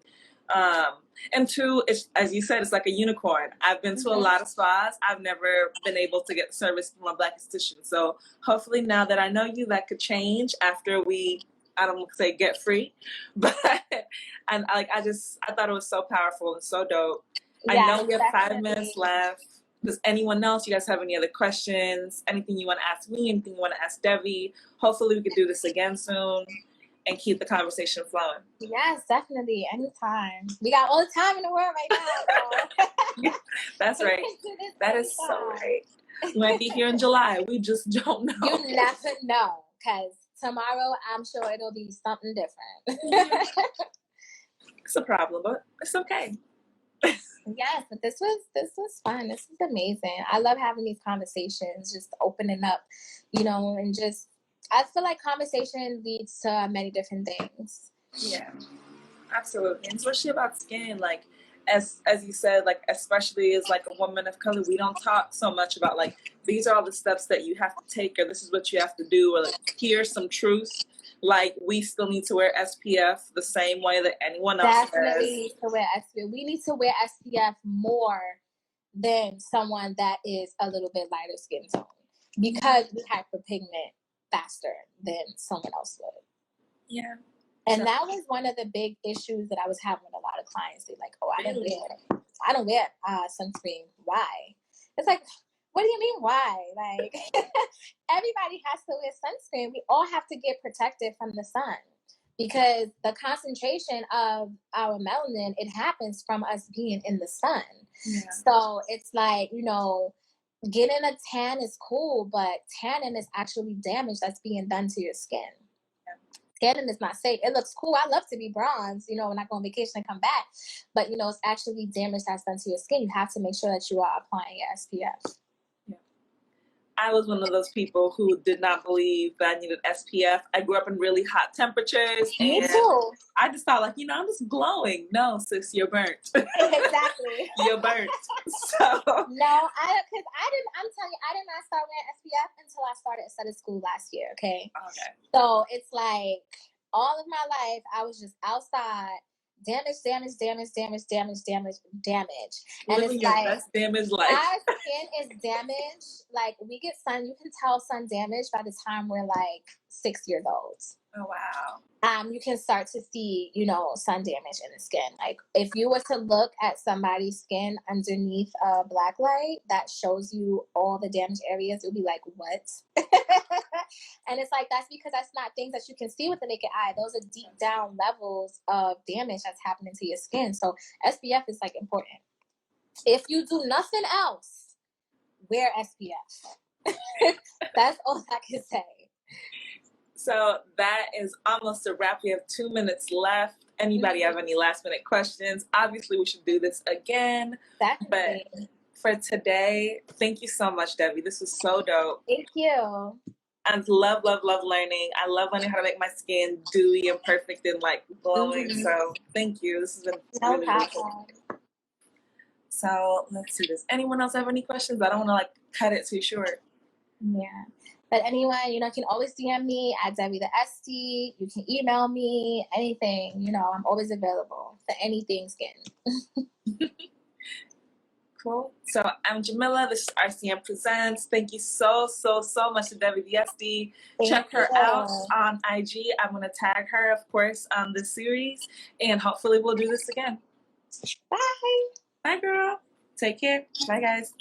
And two, it's, as you said, it's like a unicorn. I've been to a Mhm. lot of spas. I've never been able to get service from a Black esthetician. So hopefully now that I know you, that could change after we, I don't want to say get free, but and I thought it was so powerful and so dope. I know Yes, we have 5 definitely. minutes left. Does anyone else, you guys have any other questions? Anything you want to ask me? Anything you want to ask Devvie? Hopefully we could do this again soon and keep the conversation flowing. Yes, definitely. Anytime. We got all the time in the world right now. So. That's We right. can do this That is so anytime. right. We might be here in July. We just don't know. You never know, because tomorrow I'm sure it'll be something different. It's a problem, but it's okay. Yes, but this was fun. This is amazing. I love having these conversations, just opening up, you know, and just I feel like conversation leads to many different things. Yeah, absolutely. And especially about skin, like as you said, like especially as like a woman of color, we don't talk so much about like these are all the steps that you have to take, or this is what you have to do, or like here's some truth. Like we still need to wear SPF the same way that anyone else Definitely does. need to wear SPF. We need to wear SPF more than someone that is a little bit lighter skin tone, because we hyperpigment faster than someone else would. Yeah. And that was one of the big issues that I was having with a lot of clients. They're like, "Oh, I don't wear sunscreen. Why?" It's like, what do you mean why? Like, everybody has to wear sunscreen. We all have to get protected from the sun, because the concentration of our melanin, it happens from us being in the sun. Yeah. So it's like, you know, getting a tan is cool, but tanning is actually damage that's being done to your skin. Tanning is not safe. It looks cool. I love to be bronze, you know, when I go on vacation and come back. But, you know, it's actually damage that's done to your skin. You have to make sure that you are applying your SPF. Yeah. I was one of those people who did not believe that I needed SPF. I grew up in really hot temperatures. Me And too. I just thought like, you know, I'm just glowing. No, sis, you're burnt. Exactly. You're burnt. So No, I'm telling you, I did not start wearing SPF until I started school last year, okay? Okay. So it's like all of my life I was just outside, damage. And Living it's your like best damaged life. our skin is damaged. Like we get sun, you can tell sun damage by the time we're like 6 years old. Oh wow. You can start to see, you know, sun damage in the skin. Like if you were to look at somebody's skin underneath a black light that shows you all the damaged areas, you'll be like, what? And it's like, that's because that's not things that you can see with the naked eye. Those are deep down levels of damage that's happening to your skin. So SPF is like important. If you do nothing else, wear SPF. That's all I can say. So that is almost a wrap. We have 2 minutes left. Anybody have any last minute questions? Obviously, we should do this again. Definitely. But for today, thank you so much, Devvie. This was so dope. Thank you. I love learning. I love learning how to make my skin dewy and perfect and like glowing. Mhm. So thank you. This has been No really, really cool. problem. So let's do this. Anyone else have any questions? I don't want to like cut it too short. Yeah. But anyone, you know, you can always DM me at Devvie The Esty. You can email me, anything. You know, I'm always available for anything skin. Cool. So I'm Jamila. This is RCM Presents. Thank you so much to Devvie The Esty. Check her out on IG. I'm going to tag her, of course, on this series. And hopefully we'll do this again. Bye. Bye, girl. Take care. Bye, guys.